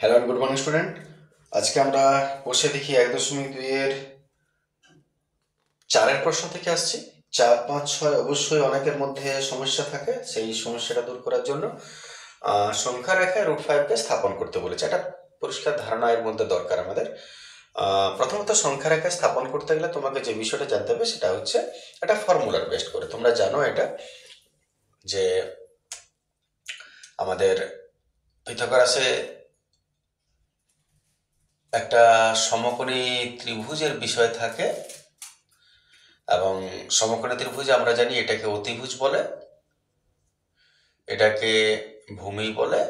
Hello good morning student. আজকে আমরা বসে দেখি 1.2 এর 4-এর প্রশ্ন থেকে আসছি। 4, 5, 6 অবশ্যই অনেকের মধ্যে সমস্যা থাকে। সেই সমস্যাটা দূর করার জন্য সংখ্যা রেখায় √5 কে স্থাপন করতে বলেছে। একটা পরিষ্কার ধারণা এর মধ্যে দরকার আমাদের। প্রথমত সংখ্যা রেখায় স্থাপন করতে গেলে তোমাকে যে বিষয়টা জানতে হবে সেটা হচ্ছে একটা ফর্মুলার বেস্ট করে। তোমরা জানো এটা যে আমাদের পিথাগোরাসে একটা সমকোণী ত্রিভুজের বিষয় থাকে, এবং সমকোণী ত্রিভুজে আমরা জানি এটাকে অতিভুজ বলে, এটাকে ভূমি বলে,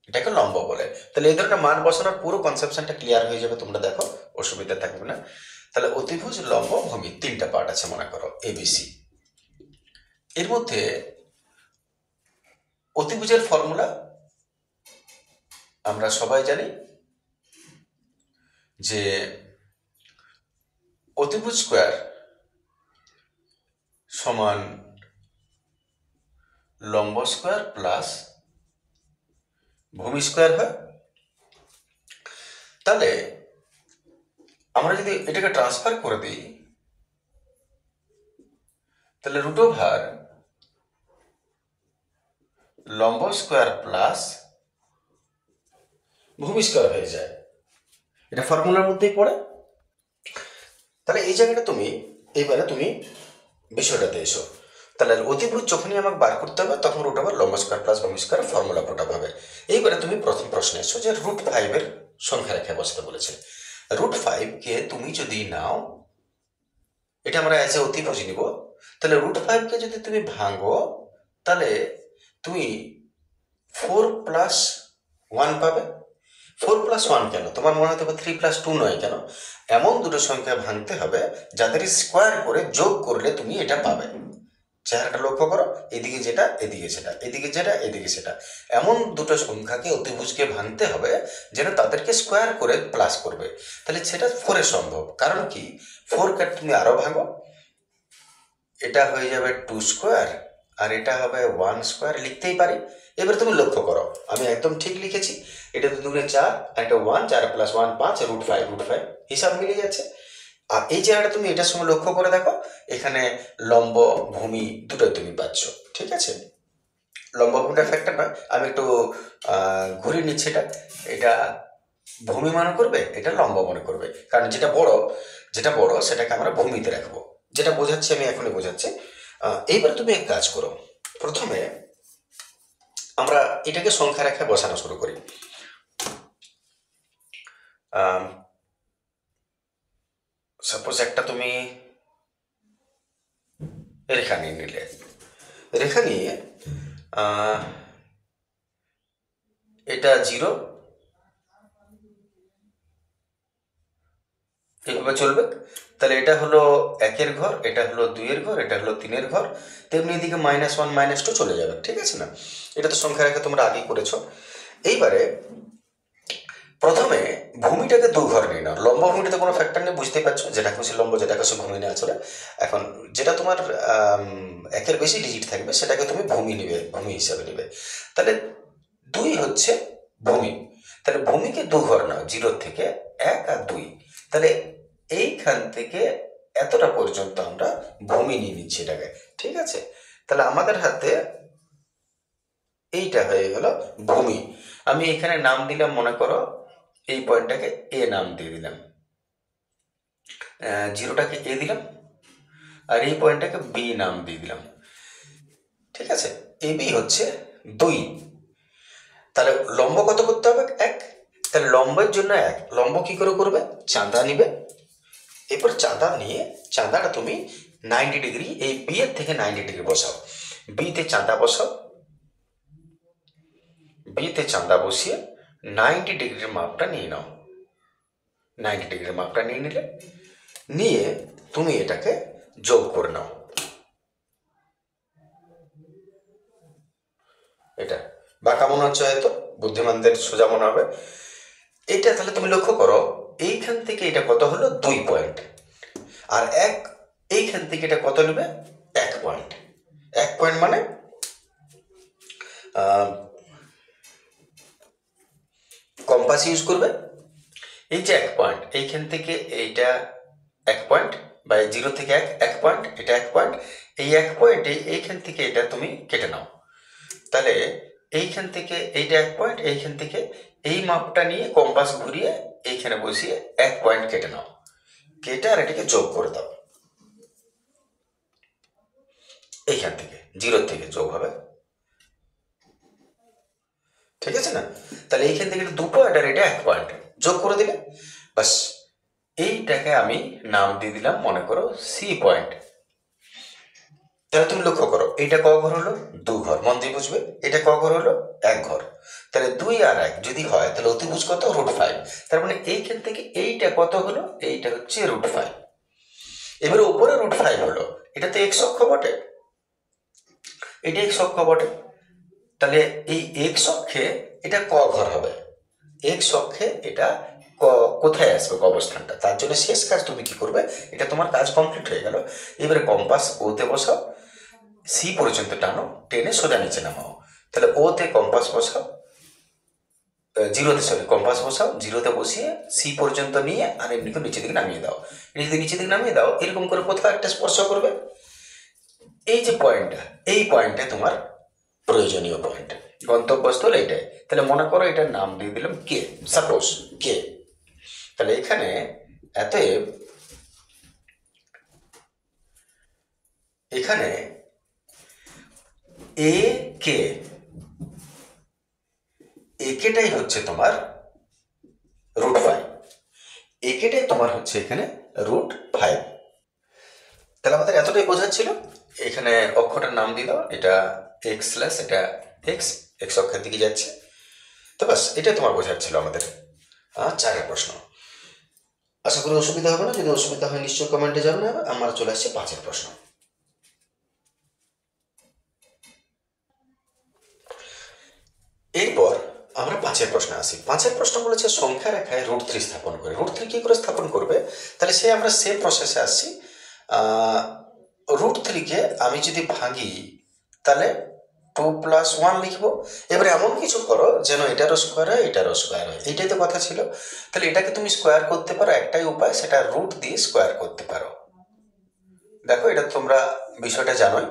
এটাকে লম্ব বলে। তাহলে এই ধরনের মান বসানোর পুরো কনসেপশনটা ক্লিয়ার হয়ে যাবে, তোমরা দেখো, অসুবিধা থাকবে না। তাহলে অতিভুজ, লম্ব, ভূমি তিনটা পার্ট আছে মনে করো, এবিসি। এর মধ্যে অতিভুজের ফর্মুলা আমরা সবাই জানি যে অতিভুজ স্কোয়ার সমান লম্ব স্কোয়ার প্লাস ভূমি স্কোয়ার হয়। তাহলে আমরা যদি এটাকে ট্রান্সফার করে দিই, তাহলে √ওভার লম্ব স্কোয়ার প্লাস ভূমি স্কোয়ার হয়ে যায়। এটা ফর্মুলার মধ্যেই পড়ে। তাহলে এই জায়গাটা এইবারে তুমি বিষয়টাতে এসো। তাহলে অতিভুজ যখনই আমাকে বার করতে হবে তখন √ওভার লম্ব স্কোয়ার প্লাস ভূমি স্কোয়ার ফর্মুলা পুট হবে। এইবারে তুমি প্রথম প্রশ্নে এসো যে √5 সংখ্যা রেখায় বসতে বলেছে। √5 তুমি যদি নাও, এটা আমরা অ্যাজ এ অতিভুজ নিব, তাহলে √5 যদি তুমি ভাঙো, তাহলে তুমি 4+1 পাবে। 4+1 কেন? তোমার মনে হতে পারে 3+2 নয় কেন? এমন দুটো সংখ্যা ভাঙতে হবে যাদের স্কোয়ার করে যোগ করলে তুমি এটা পাবে। চেহারাটা লক্ষ্য করো, এদিকে যেটা এদিকে সেটা, এদিকে যেটা এদিকে সেটা, এমন দুটো সংখ্যাকে অতিভুজকে ভাঙতে হবে যেন তাদেরকে স্কোয়ার করে প্লাস করবে। তাহলে সেটা 4 সম্ভব। কারণ কি, 4 তুমি আরো ভাঙো, এটা হয়ে যাবে 2 স্কোয়ার আর এটা হবে 1 স্কোয়ার, লিখতেই পারি। এবার তুমি লক্ষ্য করো, আমি একদম ঠিক লিখেছি। এটা তো 2 4, একটা 1, 4+1 5, √5 হিসাব মিলে যাচ্ছে। আর এই জায়গাটা তুমি এটার সঙ্গে লক্ষ্য করে দেখো, এখানে লম্ব ভূমি দুটোই তুমি পাচ্ছ। ঠিক আছে, লম্ব ভূমিটা ফ্যাক্টর নয়, আমি একটু ঘুরিয়ে নিচ্ছি। এটা ভূমি মনে করবে, এটা লম্ব মনে করবে, কারণ যেটা বড় সেটাকে আমরা ভূমিতে রাখবো। যেটা বোঝাচ্ছি আমি এখনই বোঝাচ্ছি। এইবার তুমি এক কাজ করো, প্রথমে আমরা এটাকে সংখ্যা রেখায় বসানো শুরু করি। সাপোজ একটা তুমি রেখা নিয়ে নিলে, রেখা নিয়ে এটা 0 এইভাবে চলবে। তাহলে এটা হলো 1-এর ঘর, এটা হলো 2-এর ঘর, এটা হলো 3-এর ঘর, তেমনি এদিকে -1 -2 চলে যাবে। ঠিক আছে না? এটা তো সংখ্যা রেখা তোমরা আগেই করেছো। এইবারে প্রথমে ভূমিটাকে 2 ঘর নিয়ে নাও। লম্ব ভূমিটাতে কোনো ফ্যাক্টর নেই, বুঝতেই পারছো, যেটা খুশি লম্ব যেটা খুশি ভূমি নেওয়া চলে। এখন যেটা তোমার 1-এর বেশি ডিজিট থাকবে সেটাকে তুমি ভূমি নিবে, ভূমি হিসাবে নিবে। তাহলে 2 হচ্ছে ভূমি। তাহলে ভূমিকে 2 ঘর নাও, 0 থেকে 1 আর 2। তাহলে এইখান থেকে এতটা পর্যন্ত আমরা ভূমি নিয়ে নিচ্ছি এটাকে। ঠিক আছে, তাহলে আমাদের হাতে এইটা হয়ে গেল ভূমি। আমি এখানে নাম দিলাম, মনে করো এই পয়েন্টটাকে এ নাম দিয়ে দিলাম, 0টাকে এ দিলাম, আর এই পয়েন্টটাকে বি নাম দিয়ে দিলাম। ঠিক আছে, এ বি হচ্ছে 2। তাহলে লম্ব কত করতে হবে? 1। তাহলে লম্বের জন্য 1, লম্ব কি করে করবে? চাঁদা নিবে। এরপর চাঁদা নিয়ে চাঁদাটা তুমি 90 ডিগ্রি, এই বি এর থেকে 90 ডিগ্রি বসাও। বিতে চাঁদা বসাও, বিতে চাঁদা বসিয়ে 90 ডিগ্রির মাপটা নিয়ে নাও। 90 ডিগ্রির মাপটা নিয়ে নিলে, নিয়ে তুমি এটাকে যোগ করে নাও। এটা বাঁকা মনে হচ্ছে, হয়তো বুদ্ধিমানদের সোজা মনে হবে। এটা তাহলে তুমি লক্ষ্য করো, এইখান থেকে এটা কত হলো? 2 পয়েন্ট। আর এইখান থেকে এটা কত নেবে? 1 পয়েন্ট। 1 পয়েন্ট মানে কম্পাস ইউজ করবে। এই যে 1 পয়েন্ট, এইখান থেকে এইটা 1 পয়েন্ট, বা 0 থেকে 1 পয়েন্ট, এটা 1 পয়েন্ট, এই 1 পয়েন্টে এইখান থেকে এটা তুমি কেটে নাও। তাহলে এইখান থেকে এইটা 1 পয়েন্ট, এইখান থেকে এই মাপটা নিয়ে কম্পাস ঘুরিয়ে এইখানে বসিয়ে 1 পয়েন্ট কেটে নাও, কেটে আর এটাকে যোগ করে দাও। এইখান থেকে 0 থেকে যোগ হবে, ঠিক আছে না? তাহলে এইখান থেকে 2 পয়েন্ট আর এটা 1 পয়েন্ট যোগ করে দিলে বাস। এইটাকে আমি নাম দিয়ে দিলাম মনে করো সি পয়েন্ট। তাহলে তুমি লক্ষ্য করো, এইটা ক ঘর হলো? 2 ঘর। মন দিয়ে বুঝবে, এটা ক ঘর হলো? 1 ঘর। তাহলে 2 আর 1 যদি হয় তাহলে অতিভুজ কত? √5। তার মানে এইখান থেকে এইটা কত হলো? এইটা হচ্ছে √5। এবারে উপরে √5 হলো, এটা তো এক্স অক্ষ বটে, এটা এক্স অক্ষ বটে। তাহলে এই এক্স অক্ষে এটা ক ঘর হবে? এক্স অক্ষে এটা কোথায় আসবে অবস্থানটা? তার জন্য শেষ কাজ তুমি কি করবে, এটা তোমার কাজ কমপ্লিট হয়ে গেল। এবারে কম্পাস ওতে বসাও, সি পর্যন্ত টানো, টেনে সোজা নিচে নামাও। তাহলে ওতে কম্পাস বসাও, কম্পাস বসাও, 0তে বসিয়ে সি পর্যন্ত নিয়ে আর এমনি করে নিচের দিকে নামিয়ে দাও। এটা যদি নিচের দিকে নামিয়ে দাও, এরকম করে কোথাও একটা স্পর্শ করবে। এই যে পয়েন্টটা, এই পয়েন্টে তোমার প্রয়োজনীয় পয়েন্ট, গন্তব্যস্থল এইটাই। তাহলে মনে করো এটার নাম দিয়ে দিলাম কে, সাপোজ কে। তাহলে এখানে এখানে এ কে, একেটাই হচ্ছে তোমার √5, একেটাই তোমার হচ্ছে এখানে √5। তাহলে আমাদের এতটাই বোঝাচ্ছিল। এখানে অক্ষটার নাম দিয়ে দাও, এটা এক্স স্ল্যাশ এটা এক্স, এক্স অক্ষের দিকে যাচ্ছে। তো বাস এটাই তোমার বোঝাচ্ছিল আমাদের 4 প্রশ্ন। আশা করি অসুবিধা হবে না, যদি অসুবিধা হয় নিশ্চয়ই কমেন্টে জানাবে। আমার চলে আসছে 5 প্রশ্ন। এরপর আমরা 5 প্রশ্নে আসি। 5 প্রশ্ন বলেছে সংখ্যা রেখায় √3 স্থাপন করে। √3 কি করে স্থাপন করবে? তাহলে আমরা সেম প্রসেসে আসছি। √3-কে আমি যদি ভাঙি তাহলে 2 + 1 লিখবো। এবারে এমন কিছু করো যেন এটারও স্কোয়ার হয়, এটারও স্কোয়ার হয়, এইটাই তো কথা ছিল। তাহলে এটাকে তুমি স্কোয়ার করতে পারো, একটাই উপায়, সেটা √ দিয়ে স্কোয়ার করতে পারো। দেখো এটা তোমরা বিষয়টা জানোই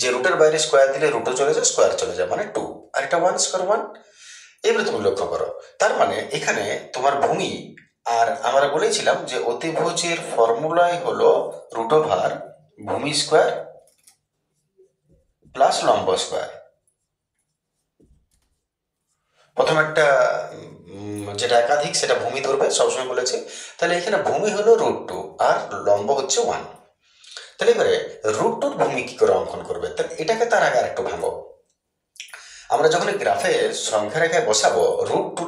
যে রুটের বাইরে স্কোয়ার দিলে √ চলে যায়, স্কোয়ার চলে যায়, মানে 2, আর এটা 1 স্কোয়ার 1। এবারে তুমি লক্ষ্য করো, তার মানে এখানে তোমার ভূমি, আর আমরা বলেছিলাম যে অতিভুজের ফর্মুলাই হলো √ ভূমি স্কোয়ার প্লাস লম্ব স্কোয়ার। প্রথম একটা যেটা একাধিক সেটা ভূমি ধরবে, সবসময় বলেছে। তাহলে এখানে ভূমি হলো √2 আর লম্ব হচ্ছে 1। তাহলে এবারে √2-র ভূমি কি করে অঙ্কন করবে? তাহলে এটাকে তার আগে আরেকটু ভাঙো। আমরা যখন গ্রাফে সংখ্যা রেখায় বসাবো,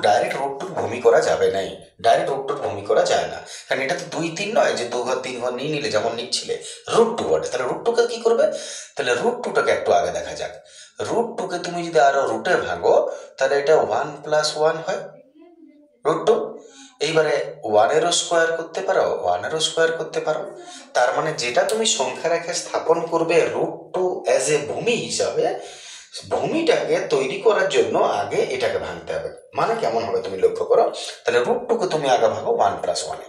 ডাইরেক্ট √2-র ভূমি করা যাবে নাই, ডাইরেক্ট √2-র ভূমি করা যায় না, কারণ এটা তো 2 3 নয় যে 2 ঘর 3 ঘর নিয়ে নিলে যেমন নিচ্ছিলে, √2 বটে। তাহলে √2-কে কি করবে? তাহলে √2-টাকে একটু আগে দেখা যাক। √2-কে তুমি যদি আরো রুটে ভাঙো তাহলে এটা 1 + 1 হয় √2। এইবারে 1-এরও স্কোয়ার করতে পারো, 1-এরও স্কোয়ার করতে পারো। তার মানে যেটা তুমি সংখ্যা রেখায় স্থাপন করবে √2 অ্যাজ এ ভূমি হিসাবে, ভূমিটাকে তৈরি করার জন্য আগে এটাকে ভাঙতে হবে। মানে কেমন হবে তুমি লক্ষ্য করো। তাহলে √2-কে তুমি আগে ভাঙো 1 + 1-এ।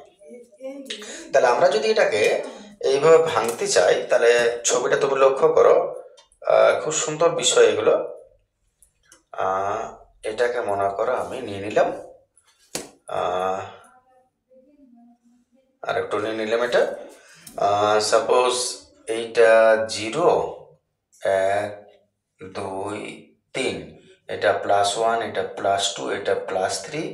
তাহলে আমরা যদি এটাকে এইভাবে ভাঙতে চাই, তাহলে ছবিটা তুমি লক্ষ্য করো, খুব সুন্দর বিষয় এগুলো। এটাকে মনে করো আমি নিয়ে নিলাম, আর একটু নিয়ে নিলাম এটা। সাপোজ এইটা 0 1 2 3, এটা +1, এটা +2, এটা +3,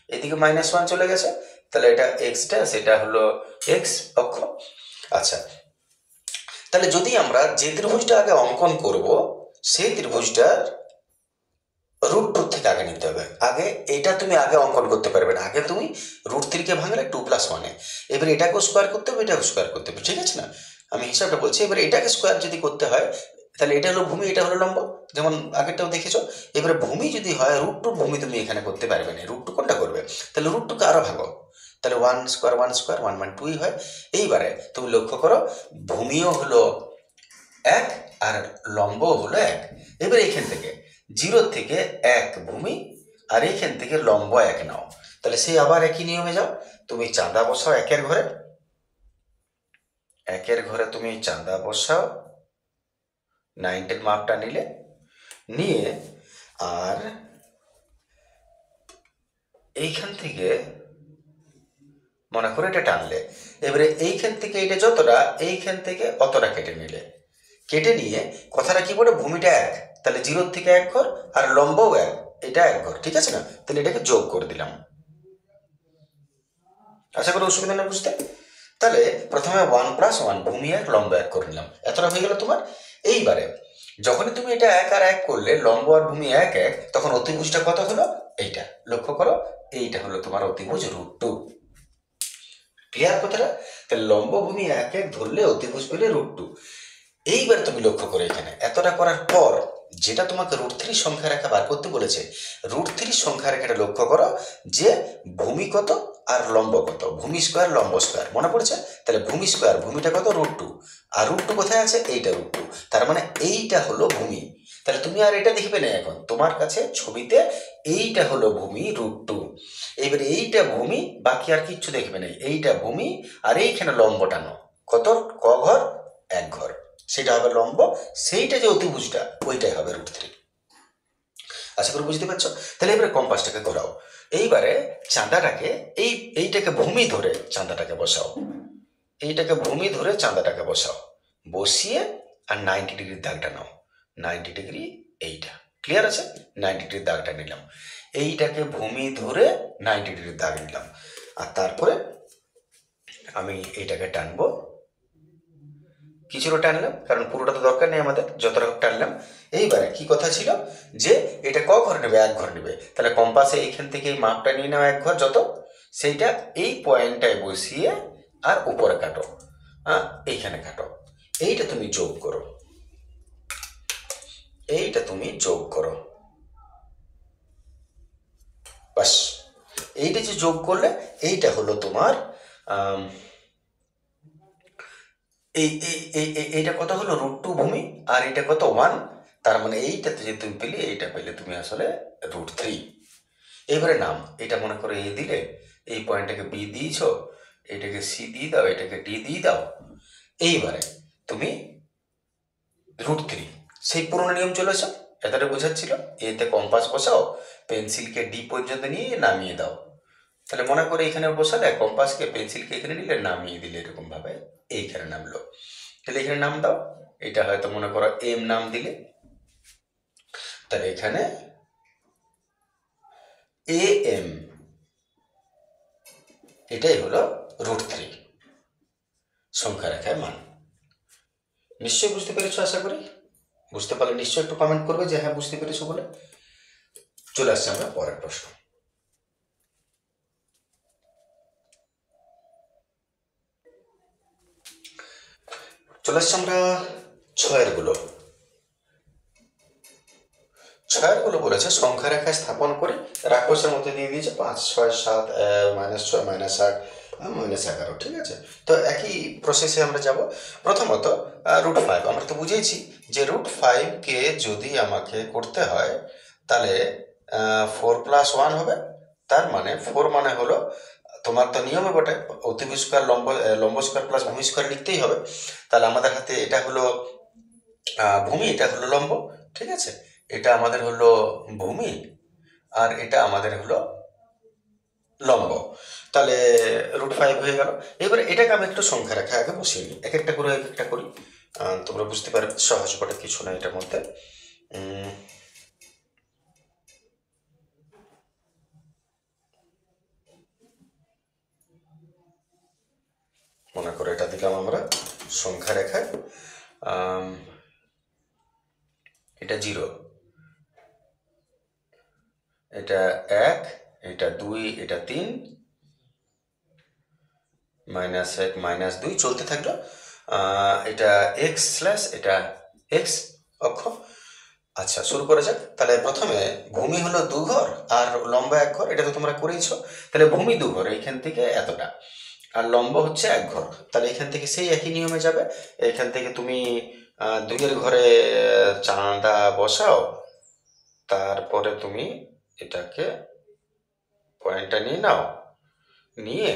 এদিকে -1 চলে গেছে। তাহলে এটা এক্সটা, সেটা হলো এক্স অক্ষ। আচ্ছা, তাহলে যদি আমরা যে ত্রিভুজটা আগে অঙ্কন করব সেই ত্রিভুজটার √2 থেকে আগে নিতে হবে। আগে এটা তুমি আগে অঙ্কন করতে পারবে না, আগে তুমি √3-কে ভাঙলে 2 + 1-এ। এবার এটাকে স্কোয়ার করতে হবে, এটাকে স্কোয়ার করতে হবে, ঠিক আছে না? আমি হিসাবটা বলছি। এবার এটাকে স্কোয়ার যদি করতে হয়, তাহলে এটা হলো ভূমি, এটা হলো লম্ব, যেমন আগেরটাও দেখেছো। এবারে ভূমি যদি হয় √2 ভূমি তুমি এখানে করতে পারবে না, √2 কোনটা করবে? তাহলে √2-কে আরো ভাঙো, তাহলে 1 স্কোয়ার 1 স্কোয়ার 1 1 2 হয়। এইবারে তুমি লক্ষ্য করো, ভূমিও হলো 1 আর লম্বও হলো 1। এবার এখান থেকে 0 থেকে 1 ভূমি, আর এখান থেকে লম্ব 1 নাও। তাহলে সেই আবার একই নিয়মে যাও, তুমি চাঁদা বসাও একের ঘরে, একের ঘরে তুমি চাঁদা বসাও, 90 মাপটা নিলে, নিয়ে আর এইখান থেকে মনে করে এটা টানলে, এবারে এইখান থেকে এটা যতটা, এইখান থেকে অতটা কেটে নিলে, কেটে নিয়ে কথাটা কি বলে, ভূমিটা এক, তাহলে 0 থেকে 1 ঘর আর লম্বও এক, এটা 1 ঘর, ঠিক আছে না? তাহলে এটাকে যোগ করে দিলাম। আশা করি অসুবিধা না বুঝতে। তাহলে প্রথমে 1+1 ভূমি 1 লম্ব 1 করে নিলাম, এতটা হয়ে গেল তোমার। এইবারে যখনই তুমি এটা 1 আর 1 করলে, লম্ব আর ভূমি 1 1, তখন অতিভুজটা কত হলো, এইটা লক্ষ্য করো, এইটা হলো তোমার অতিভুজ √2। ক্লিয়ার কথাটা? তাহলে লম্ব ভূমি 1 1 ধরলে অতিভুজ পেলে √2। এইবার তুমি লক্ষ্য করো, এখানে এতটা করার পর যেটা তোমাকে √3 সংখ্যা রেখা বার করতে বলেছে, √3 সংখ্যা রেখাটা লক্ষ্য করো যে ভূমি কত আর লম্ব কত, ভূমি স্কোয়ার লম্ব স্কোয়ার মনে পড়ছে? তাহলে ভূমি স্কোয়ার, ভূমিটা কত, √2, আর √2 কোথায় আছে, এইটা √2, তার মানে এইটা হলো ভূমি। তাহলে তুমি আর এটা দেখবে না, এখন তোমার কাছে ছবিতে এইটা হলো ভূমি √2। এবারে এইটা ভূমি, বাকি আর কিচ্ছু দেখবে না, এইটা ভূমি, আর এইখানে লম্ব টানো, কত, ক ঘর, 1 ঘর, সেটা হবে লম্ব, সেইটা যে অতিভুজটা ওইটাই হবে √3। আশা করি বুঝতে পারছো? তাহলে এবারে কম্পাসটাকে ঘোরাও, এইবারে চাঁদাটাকে এইটাকে ভূমি ধরে চাঁদাটাকে বসাও, এইটাকে ভূমি ধরে চাঁদাটাকে বসাও, বসিয়ে আর 90 ডিগ্রির দাগটা নাও, 90 ডিগ্রি এইটা, ক্লিয়ার আছে? 90 ডিগ্রির দাগটা নিলাম, এইটাকে ভূমি ধরে 90 ডিগ্রির দাগ নিলাম, আর তারপরে আমি এইটাকে টানবো, কিছুটা টানলাম, কারণ পুরোটা তো দরকার নেই আমাদের, যতটা হোক টানলাম। এইবারে কি কথা ছিল যে এটা ক ঘর নেবে, 1 ঘর নেবে, তাহলে কম্পাসে এইখান থেকে এই মাপটা নিয়ে নাও 1 ঘর যত, সেইটা এই পয়েন্টটায় বসিয়ে আর উপরে কাটো, হ্যাঁ এইখানে কাটো, এইটা তুমি যোগ করো, এইটা তুমি যোগ করো, বাস। এইটা যে যোগ করলে এইটা হলো তোমার এইটা কত হলো, √2 ভূমি, আর এইটা কত, 1, তার মানে এইটাতে যে তুমি পেলে, এইটা পেলে তুমি আসলে √3। এবারে নাম, এটা মনে করো এ দিলে, এই পয়েন্টটাকে বি দিয়েছ, এটাকে সি দিয়ে দাও, এটাকে ডি দিয়ে দাও, এইবারে তুমি √3, সেই পুরোনো নিয়ম চলে এসো, এতটা বোঝাচ্ছিল, এতে কম্পাস বসাও, পেন্সিলকে ডি পর্যন্ত নিয়ে নামিয়ে দাও, তাহলে মনে করে এখানে বসালে, কম্পাসকে পেন্সিলকে এখানে নিলে, নামিয়ে দিলে এরকম ভাবে এইখানে নামলো, তাহলে এখানে নাম দাও, এটা হয়তো মনে করো এম নাম দিলে, তাহলে এখানে এ এম, এটাই হলো √3 সংখ্যা রেখায় মান। নিশ্চয়ই বুঝতে পেরেছো, আশা করি। বুঝতে পারলে নিশ্চয়ই একটু কমেন্ট করবে যে হ্যাঁ বুঝতে পেরেছো বলে। চলে আসছে আমরা পরের প্রশ্ন। চলে আসছে আমরা ছয়েরগুলো বলেছে সংখ্যা রেখায় স্থাপন করে রাক্ষসের মধ্যে দিয়ে দিয়েছে 5 6 7 -6 -8 -11, ঠিক আছে? তো একই প্রসেসে আমরা যাব। প্রথমত √5, আমরা তো বুঝেইছি যে √5কে যদি আমাকে করতে হয় তাহলে 4+1 হবে, তার মানে 4 মানে হলো, তোমার তো নিয়মে বটে অতিভুজ স্কোয়ার লম্ব স্কোয়ার প্লাস ভূমি স্কোয়ার লিখতেই হবে, তাহলে আমাদের হাতে এটা হলো ভূমি, এটা হলো লম্ব, ঠিক আছে? এটা আমাদের হলো ভূমি, আর এটা আমাদের হলো লম্ব, তাহলে √5 হয়ে গেল। এবারে এটাকে আমি একটু সংখ্যা রেখা আগে বসিয়ে নিই, এক একটা করে এক একটা করি, তোমরা বুঝতে পারবে, সহজ করে কিছু না এটার মধ্যে। মনে করো এটা দিলাম আমরা সংখ্যা রেখায়, এটা 0, এটা 1, এটা 2, এটা 3, -1 -2 চলতে থাকলো, এটা x স্ল্যাশ এটা x অক্ষ। আচ্ছা শুরু করা যাক, তাহলে প্রথমে ভূমি হলো 2 ঘর আর লম্ব 1 ঘর, এটা তো তোমরা করেইছো, তাহলে ভূমি 2 ঘর, এইখান থেকে এতটা, আর লম্ব হচ্ছে 1 ঘর, তাহলে এখান থেকে সেই একই নিয়মে যাবে, এখান থেকে তুমি 2 ঘরে চাঁদা বসাও, তারপরে তুমি এটাকে পয়েন্টটা নিয়ে নাও, নিয়ে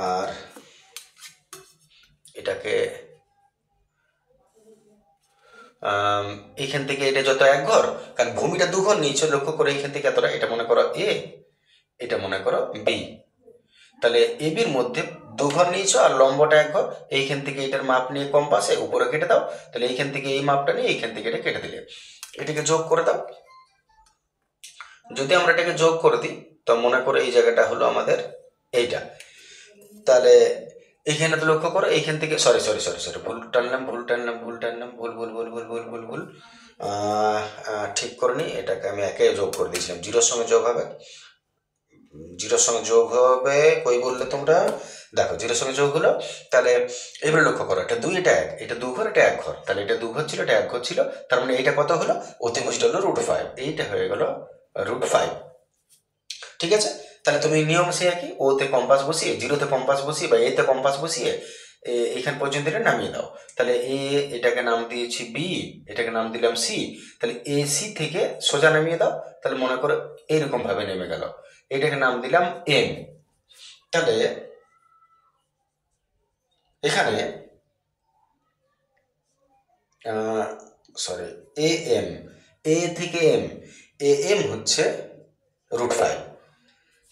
আর এটাকে এইখান থেকে এটা যত এক ঘর, কারণ ভূমিটা দু ঘর নিয়েছ, লক্ষ্য করে এইখান থেকে এতটা, এটা মনে করো এ, এটা মনে করো বি, তাহলে এ বির মধ্যে দু ঘর নিয়েছো আর লম্বটা এক ঘর, এইখান থেকে এটার মাপ নিয়ে কম্পাসে উপরে কেটে দাও, তাহলে এইখান থেকে এই মাপটা নিয়ে এইখান থেকে এটা কেটে দিলে, এটাকে যোগ করে দাও। যদি আমরা এটাকে যোগ করে দিই তো মনে করো এই জায়গাটা হলো আমাদের এইটা, তাহলে এইখানে তো লক্ষ্য করো এইখান থেকে সরি সরি সরি সরি ভুল টানলাম ভুল টানলাম ভুল টানলাম ভুল ভুল ভুল ভুল ভুল ভুল ভুল ঠিক করে নি, এটাকে আমি একে যোগ করে দিয়েছিলাম, জিরোর সঙ্গে যোগ হবে, জিরোর সঙ্গে যোগ হবে, কই বললে তোমরা, দেখো জিরোর সঙ্গে যোগ হলো, তাহলে এবারে লক্ষ্য করো এটা দুই এটা এক, এটা দু ঘর এটা এক ঘর, তাহলে এটা দু ঘর ছিল এটা এক ঘর ছিল, তার মানে এইটা কত হলো, অতিভুজটা হলো √5, এইটা হয়ে গেল √5। ঠিক আছে, তাহলে তুমি নিয়ম সে একই, ওতে কম্পাস বসিয়ে, জিরোতে কম্পাস বসিয়ে বা এতে কম্পাস বসিয়ে এইখান পর্যন্ত এটা নামিয়ে দাও, তাহলে এটাকে নাম দিয়েছি বি, এটাকে নাম দিলাম সি, তাহলে সি থেকে সোজা নামিয়ে দাও, তাহলে মনে করো এইরকম ভাবে নেমে গেল, এটাকে নাম দিলাম এম, তাহলে এখানে সরি এম, এ থেকে এম, এম হচ্ছে √5,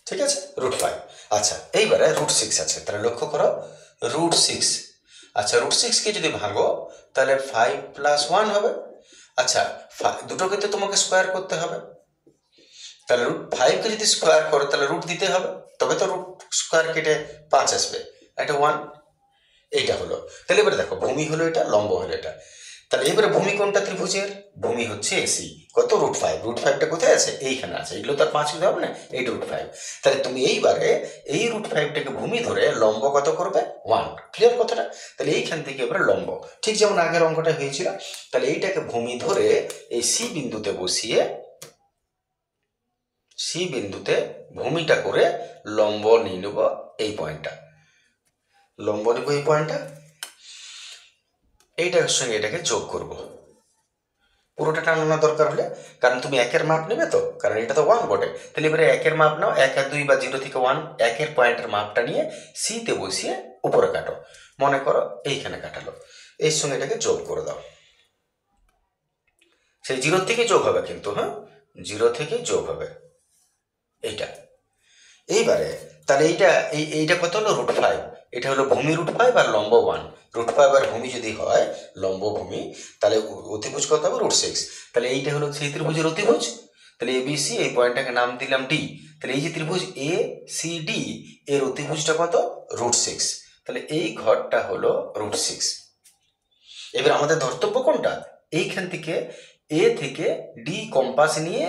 ঠিক আছে √5। আচ্ছা এইবারে √6 আছে, তাহলে লক্ষ্য করো √6, আচ্ছা √6কে যদি ভাঙো তাহলে 5 + 1 হবে, আচ্ছা দুটোকে তো তোমাকে স্কোয়ার করতে হবে, তাহলে √5কে যদি স্কোয়ার করো তাহলে রুট দিতে হবে, তবে তো রুট স্কোয়ার কেটে 5 আসবে, এটা 1, এইটা হলো, তাহলে এবারে দেখো ভূমি হলো এটা, লম্ব হলো এটা, তাহলে এবারে ভূমি কোনটা ত্রিভুজের, ভূমি হচ্ছে এসি, কত √5, √5টা কোথায় আছে, এইখানে আছে, এগুলো তো আর 5 দিতে হবে না, এই √5, তাহলে তুমি এইবারে এই √5টাকে ভূমি ধরে লম্ব কত করবে 1, ক্লিয়ার কথাটা, তাহলে এইখান থেকে এবারে লম্ব, ঠিক যেমন আগের অঙ্কটা হয়েছিল, তাহলে এইটাকে ভূমি ধরে এই সি বিন্দুতে বসিয়ে, সি বিন্দুতে ভূমিটা করে লম্ব নিয়ে নেব এই পয়েন্টটা, লম্ব নেব এই পয়েন্টটা, এইটার সঙ্গে এটাকে যোগ করব, পুরোটা টানানোর দরকার হলে, কারণ তুমি একের মাপ নেবে তো, কারণ এটা তো 1 বটে, তাহলে এবারে একের মাপ নাও, 1 আর 2 বা 0 থেকে 1, একের পয়েন্টের মাপটা নিয়ে সিতে বসিয়ে উপরে কাটো, মনে করো এইখানে কাটালো, এর সঙ্গে এটাকে যোগ করে দাও, সেই 0 থেকে যোগ হবে কিন্তু, হ্যাঁ 0 থেকে যোগ হবে এইটা, এইবারে তাহলে এইটা কত হলো √5, এটা হলো ভূমি √5 আর লম্ব 1, √5 আর ভূমি যদি হয় লম্ব ভূমি, তাহলে অতিভুজ কত হবে √6, তাহলে এইটা হলো সেই ত্রিভুজের অতিভুজ, তাহলে ABC, এই পয়েন্টটাকে নাম দিলাম ডি, তাহলে এই যে ত্রিভুজ ACD এর অতিভুজটা কত √6, তাহলে এই ঘরটা হলো √6। এবার আমাদের ধর্তব্য কোনটা, এইখান থেকে এ থেকে ডি কম্পাস নিয়ে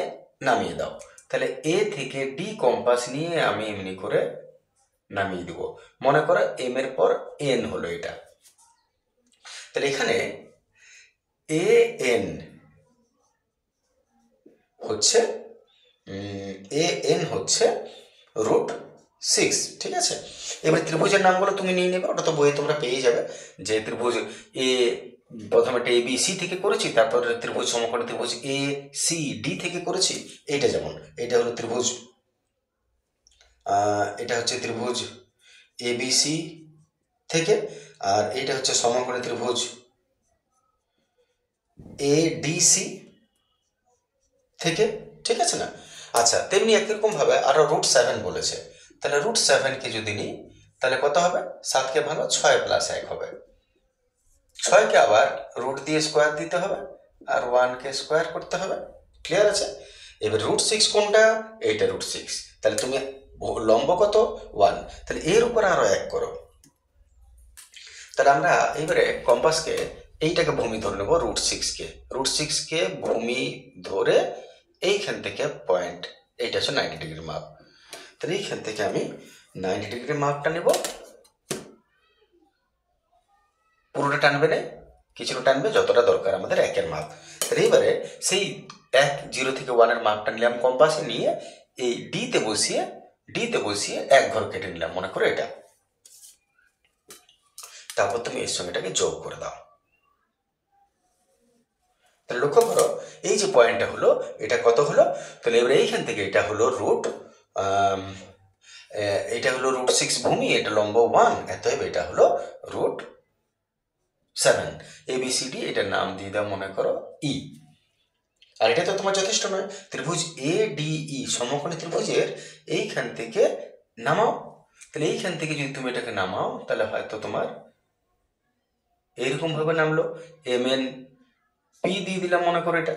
নামিয়ে দাও, তাহলে এ থেকে ডি কম্পাস নিয়ে আমি এমনি করে নামিয়ে দেব, মনে করো এম এর পর এন হলো এটা, তাহলে এখানে এন হচ্ছে √6, ঠিক আছে, এবার ত্রিভুজের নামগুলো তুমি নিয়ে নেবে, ওটা তো বইয়ে তোমরা পেয়ে যাবে, যে ত্রিভুজ এ প্রথমে একটা ABC থেকে করেছি, তারপর ত্রিভুজ সমকোণী ত্রিভুজ ACD থেকে করেছি, এইটা যেমন এটা হলো ত্রিভুজ, এটা হচ্ছে ত্রিভুজ ABC থেকে, আর এটা হচ্ছে সমকোণী ত্রিভুজ ADC থেকে, ঠিক আছে না, আচ্ছা তেমনি একরকম ভাবে আরো √7 বলেছে, তাহলে √7কে যদি নিই তাহলে কত হবে, 7কে ভাঙো 6 + 1 হবে, 6কে আবার রুট দিয়ে স্কোয়ার দিতে হবে আর 1কে স্কোয়ার করতে হবে, ক্লিয়ার আছে, এবার √6 কোনটা, এইটা √6, তাহলে তুমি লম্ব কত 1, তাহলে এর উপর আরো 1 করো, তাহলে আমরা এইবারে কম্পাসকে এইটাকে ভূমি ধরে নেবো √6কে ভূমি ধরে এইখান থেকে পয়েন্ট, এইটা হচ্ছে 90 ডিগ্রি মাপ, তাহলে এইখান থেকে আমি 90 ডিগ্রি মাপটা নেব, পুরোটা টানবে না, কিছুটা টানবে যতটা দরকার আমাদের একের মাপ, তাহলে এইবারে সেই 0 থেকে 1 মাপটা নিলাম কম্পাসে নিয়ে এই ডিতে বসিয়ে 1 ঘর কেটে নিলাম, মনে করো এটা, তারপর তুমি এর সঙ্গে এটাকে যোগ করে দাও, তাহলে লক্ষ্য করো এই যে পয়েন্টটা হলো এটা কত হলো, তাহলে এবারে এইখান থেকে এটা হলো এটা হলো √6 ভূমি, এটা লম্ব 1, অতএব এটা হলো √7। ABCD এটার নাম দিয়ে দাও মনে করো ই। আর এটা তো তোমার যথেষ্ট নয়, ত্রিভুজ ADE সমকোণী ত্রিভুজের এইখান থেকে নামাও। তাহলে এইখান থেকে যদি তুমি এটাকে নামাও তাহলে হয়তো তোমার এইরকম ভাবে নামলো, MNP দিয়ে দিলাম মনে করো এটা।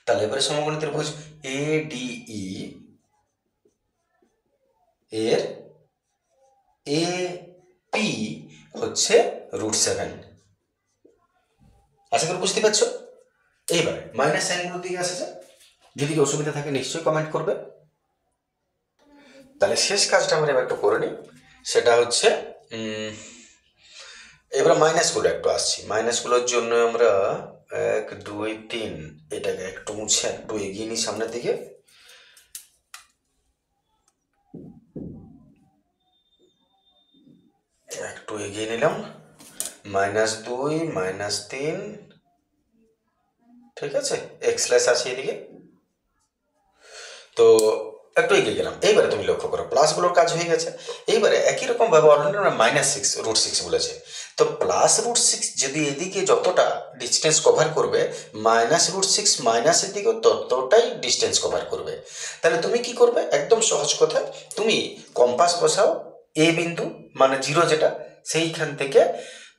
তাহলে এবারে সমকোণী ত্রিভুজ ADE এর AP হচ্ছে √7। আশা করি বুঝতে পারছো। এইবার মাইনাস সাইনগুলোর দিকে আসা যায়, যদি অসুবিধা থাকে নিশ্চয়ই কমেন্ট করবে। তাহলে শেষ কাজটা আমরা এবার একটু করে নিই, সেটা হচ্ছে এবার মাইনাসগুলো একটু আসছি। মাইনাসগুলোর জন্য আমরা 1 2 3 এটাকে একটু মুছে একটু এগিয়ে নিই সামনের দিকে। একটু এগিয়ে নিলাম, -2 -3, ঠিক আছে, এক্স আছে এদিকে। তো একটু এগিয়ে গেলাম। এইবারে তুমি লক্ষ্য করো প্লাসগুলোর কাজ হয়ে গেছে। এইবারে একই রকম ভাবে অলরেডি আমরা -6 √6 বলেছে, তো প্লাস √6 যদি এদিকে যতটা ডিস্টেন্স কভার করবে, -√6 মাইনাসের দিকেও ততটাই ডিস্টেন্স কভার করবে। তাহলে তুমি কি করবে, একদম সহজ কথা, তুমি কম্পাস বসাও এ বিন্দু মানে 0 যেটা, সেইখান থেকে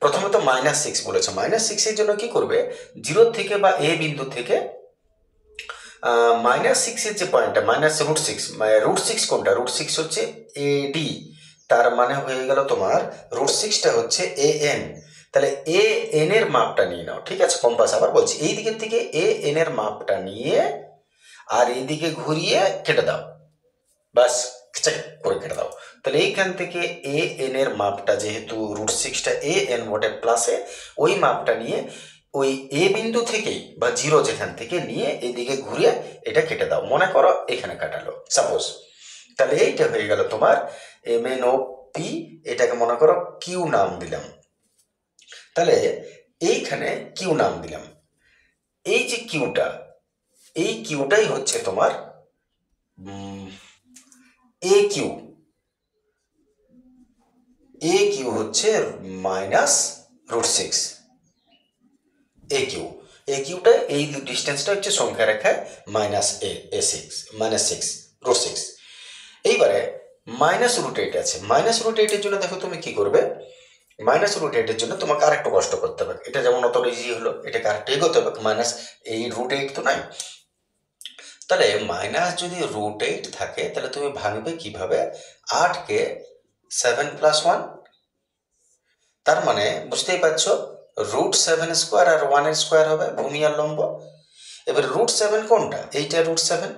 প্রথমে তো -6 বলেছে, -6 এর জন্য কি করবে, 0 থেকে বা এ বিন্দু থেকে -6 যে পয়েন্টটা -√6, √6 কোনটা, √6 হচ্ছে AD, তার মানে হয়ে গেল তোমার √6টা হচ্ছে AN। তাহলে AN এর মাপটা নিয়ে নাও, ঠিক আছে, কম্পাস আবার বলছি এই দিকের থেকে AN এর মাপটা নিয়ে আর এইদিকে ঘুরিয়ে কেটে দাও, বাস চেক করে কেটে দাও। তাহলে এইখান থেকে AN এর মাপটা, যেহেতু √6টা AN বটে প্লাসে, ওই মাপটা নিয়ে ওই এ বিন্দু থেকেই বা 0 যেখান থেকে নিয়ে এদিকে ঘুরিয়ে এটা কেটে দাও। মনে করো এখানে কাটালো সাপোজ, তাহলে এইটা হয়ে গেল তোমার MNOP, এটাকে মনে করো কিউ নাম দিলাম। তাহলে এইখানে কিউ নাম দিলাম, এই যে কিউটা, এই কিউটাই হচ্ছে তোমার AQ। AQ হচ্ছে -√6, AQটা এই ডিস্টেন্সটা হচ্ছে সংখ্যা রেখায় -6 এইবারে -√8 আছে। -√8 জন্য দেখো তুমি কি করবে, -√8 জন্য তোমাকে আরেকটু কষ্ট করতে হবে। এটা যেমন অত ইজি হলো, এটাকে আরেকটু এগোতে হবে, -8 তো নাই। তাহলে মাইনাস যদি √8 থাকে তাহলে তুমি ভাঙবে কিভাবে, 8কে 7 + 1, তার মানে বুঝতেই পারছো √7² আর 1 স্কোয়ার হবে ভূমি আর লম্ব। এবার √7 কোনটা, এইটা √7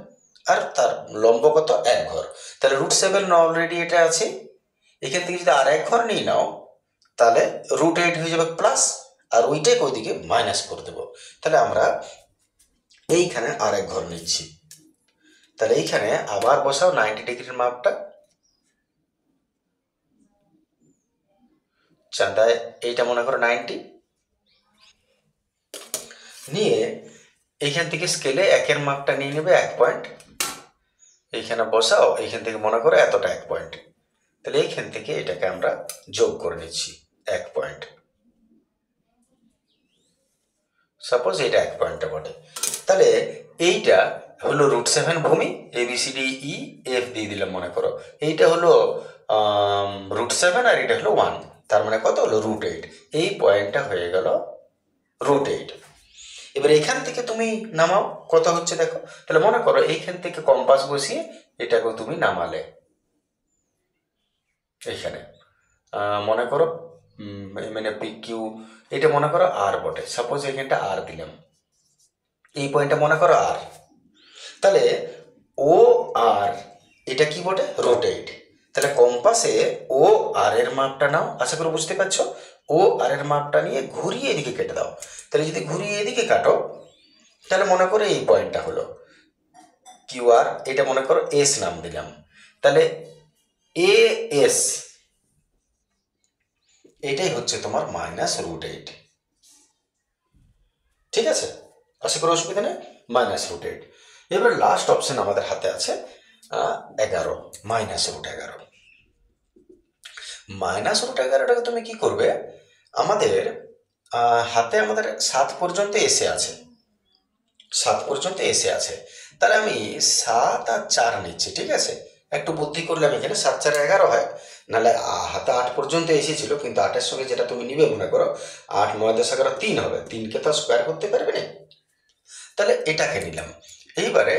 আর তার লম্ব কত, 1 ঘর। তাহলে √7 অলরেডি এটা আছে, এখান থেকে যদি আর 1 ঘর নিয়ে নাও তাহলে √8 হয়ে যাবে প্লাস, আর ওইটাকে ওইদিকে মাইনাস করে দেবো। তাহলে আমরা এইখানে আর 1 ঘর নিচ্ছি, তাহলে এইখানে আবার বসাও 90 ডিগ্রির মাপটা, চাঁদায় এইটা মনে করো 90 নিয়ে এইখান থেকে স্কেলে 1-এর মাপটা নিয়ে নেবে 1 পয়েন্ট, এইখানে বসাও, এইখান থেকে মনে করো এতটা 1 পয়েন্ট, তাহলে এইখান থেকে এটাকে আমরা যোগ করে নিচ্ছি 1 পয়েন্ট, সাপোজ এটা 1 পয়েন্টটা বটে। তাহলে এইটা হলো √7 ভূমি, ABCDEF দিয়ে দিলাম মনে করো, এইটা হলো √7 আর এটা হলো 1, তার মানে কত হলো √8, এই পয়েন্টটা হয়ে গেল √8। এবার এখান থেকে তুমি নামাও কত হচ্ছে দেখো, তাহলে মনে করো এইখান থেকে কম্পাস বসিয়ে এটাকে তুমি নামালে এইখানে, মনে করো মানে PQ, এটা মনে করো আর বটে, সাপোজ এখানটা আর দিলাম, এই পয়েন্টটা মনে করো আর, তাহলে ও আর এটা কি বটে √8। তাহলে কম্পাসে ও আর এর মাপটা নাও, আশা করি বুঝতে পারছো, ও আর এর মাপটা নিয়ে ঘুরিয়ে এদিকে কেটে দাও। তাহলে যদি ঘুরিয়ে এদিকে কাটো তাহলে মনে করো এই পয়েন্টটা হলো QR, এটা মনে করো এস নাম দিলাম, তাহলে AS এটাই হচ্ছে তোমার -√8, ঠিক আছে, আশা করি অসুবিধা নেই, -√8। এবার লাস্ট অপশন আমাদের হাতে আছে 11, -√11। -√11টাকে তুমি কি করবে, আমাদের হাতে আমাদের 7 পর্যন্ত এসে আছে, 7 পর্যন্ত এসে আছে। তাহলে আমি 7 আর 4 নিচ্ছি, ঠিক আছে। একটু বুদ্ধি করলে আমি এখানে 7 4 11 হয়, নাহলে হাতে 8 পর্যন্ত এসেছিল, কিন্তু 8-এর সঙ্গে যেটা তুমি নিবে মনে করো 8 9 10 11 3 হবে, 3কে তো স্কোয়ার করতে পারবে না, তাহলে এটাকে নিলাম। এইবারে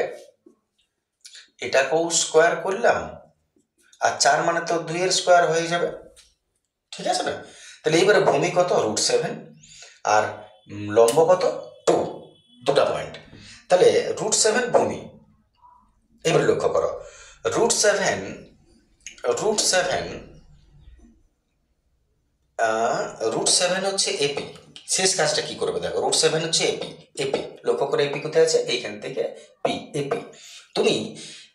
এটাকেও স্কোয়ার করলাম, আর 4 মানে তো 2 এর স্কোয়ার হয়ে যাবে, ঠিক আছে না। তাহলে এইবারে ভূমি কত, √7, আর লম্ব কত 2, দুটা পয়েন্ট। তাহলে √7 ভূমি। এবার লক্ষ্য করো, √7 √7 √7 হচ্ছে এপি। শেষ কাজটা কি করবে দেখো, √7 হচ্ছে এপি। এপি লক্ষ্য করে, এপি কোথায় আছে, এইখান থেকে পি, এপি। তুমি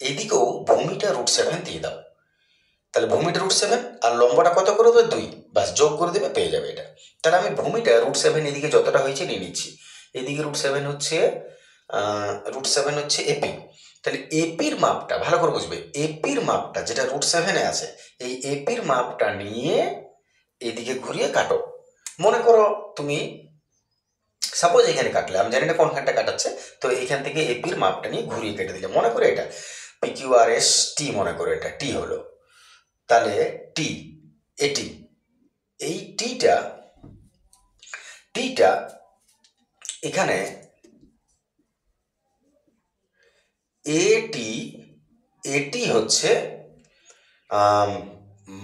এইদিকেও ভূমিটা √7 দিয়ে দাও, তাহলে ভূমিটা √7 আর লম্বটা কত করে দেবে 2, বাস যোগ করে দেবে, পেয়ে যাবে এটা। তাহলে আমি ভূমিটা √7 এদিকে যতটা হয়েছে নিয়ে নিচ্ছি, এদিকে √7 হচ্ছে এপি। তাহলে এপির মাপটা ভালো করে বুঝবে, এপির মাপটা যেটা √7 আছে, এই এপির মাপটা নিয়ে এদিকে ঘুরিয়ে কাটো। মনে করো তুমি সাপোজ এখানে কাটলে, আমি জানি না কোনখানটা কাটাচ্ছে, তো এইখান থেকে এপির মাপটা নিয়ে ঘুরিয়ে কেটে দিলে, মনে করে এটা PQRST, মনে করো এটা টি হলো, তাহলে টি, এটি, এই টিটা এখানে এটি হচ্ছে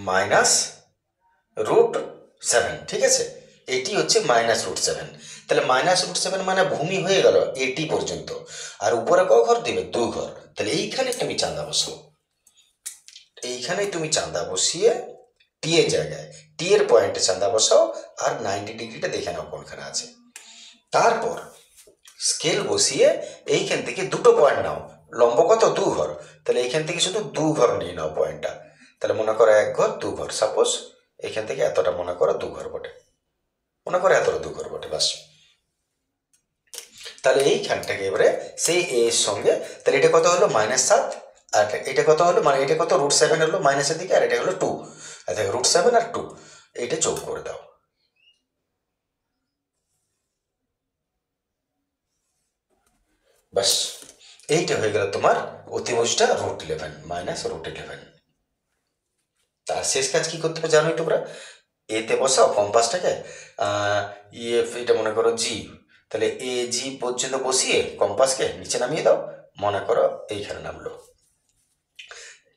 -√7, ঠিক আছে। এটি হচ্ছে -√7। তাহলে -√7 মানে ভূমি হয়ে গেল এটি পর্যন্ত, আর উপরে ক ঘর দেবে 2 ঘর। তাহলে এইখানে তুমি চাঁদা বসাও, এইখানে তুমি চাঁদা বসিয়ে টি এর জায়গায়, টি এর পয়েন্টে চাঁদা বসাও, আর 90 ডিগ্রিটা দেখে নাও কোনখানে আছে। তারপর স্কেল বসিয়ে এইখান থেকে দুটো পয়েন্ট নাও, লম্ব কত 2 ঘর, তাহলে এইখান থেকে শুধু 2 ঘর নিয়ে নাও পয়েন্টটা। তাহলে মনে করো 1 ঘর 2 ঘর, সাপোজ এখান থেকে এতটা মনে করো 2 ঘর বটে, মনে করো এতটা 2 ঘর বটে, বাস। তাহলে এইখানটাকে এবারে সেই এর সঙ্গে, তাহলে এটা কত হলো -7, আর এটা কত হলো, মানে এটা কত √7 হলো মাইনাসের দিকে, আর এটা হলো 2, আচ্ছা √7 আর 2 এইটা যোগ করে দাও, বাস। এইটা হয়ে গেল তোমার অতিভুজটা √11, -√11। তার শেষ কাজ কি করতে হবে জানোই তোমরা, এতে বসাও কম্পাসটাকে, এটা মনে করো জি, তাহলে AG পর্যন্ত বসিয়ে কম্পাসকে নিচে নামিয়ে দাও, মনে করো এইখানে নামলো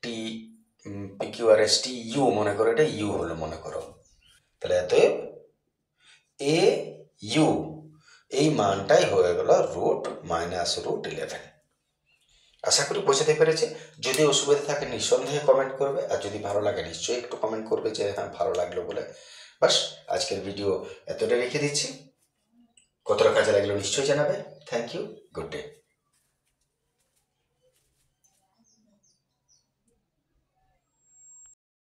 টি, PQRST ইউ, মনে করো এটা ইউ হলো মনে করো, তাহলে অতএব AU এই মানটাই হয়ে গেল √11। আশা করি বোঝাতে পেরেছে। যদি অসুবিধা থাকে নিঃসন্দেহে কমেন্ট করবে, আর যদি ভালো লাগে নিশ্চয়ই একটু কমেন্ট করবে যে হ্যাঁ ভালো লাগলো বলে। বাস, আজকের ভিডিও এতটা রেখে দিচ্ছি, কতটা কাজে লাগলো নিশ্চয়ই জানাবে। Thank you, good day.